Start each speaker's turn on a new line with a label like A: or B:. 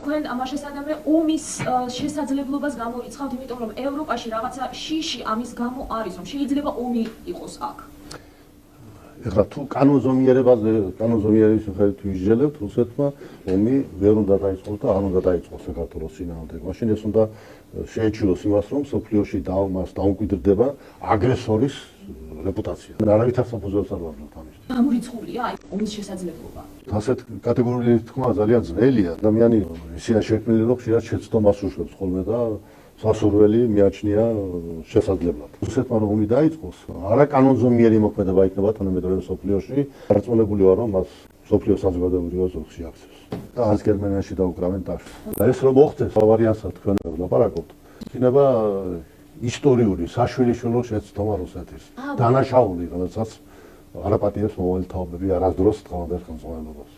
A: თქვენ ამას შესაძლოა ომის შესაძლებლობას გამოიცხავთ, იმიტომ რომ ევროპაში რაღაცა შიში ამის გამო არის, რომ შეიძლება ომი იყოს აქ.
B: ეხლა თუ კანონზომიერებაზე, კანონზომიერების მიხედვით ვისჯელებთ, რუსეთმა ომი ვერ უნდა დაიწყოს და არ უნდა დაიწყოს საქართველოს წინააღმდეგ. მაშინ ეს უნდა შეეჩილოს იმას, რომ სოფლიოში დაუმკვიდრდება აგრესორის რეპუტაცია. არავითარ საფუძველს არ ვარდნოთ ამის.
A: გამორიცხულია ომის შესაძლებლობა.
B: ასეთ კატეგორიული თქმა ძალიან ძნელია. ადამიანი ისეა შექმნილი, რომ ხშირად შეცდომას უშვებს ხოლმე და სასურველი მიაჩნია შესაძლებლად. რუსეთმა რომ ომი დაიწყოს, არა კანონზომიერი მოქმედება იქნება თანამედროვე სოფლიოში, დარწმუნებული ვარ, რომ მას სოფლიოს საზოგადოებრივ ოზრხში აქცევს. და არც გერმანიაში დაუკრავენ ტაშს. და ეს რომ მოხდეს, ბავარიასთან თქვენ ვლაპარაკობთ, იქნება ისტორიული საშვილიშვილო შეცდომა რუსეთის. დანაშაული, რომელსაც არაპატიებს მოვალე თაობები არასდროს დღევანდელ ხელმძღვანელობას.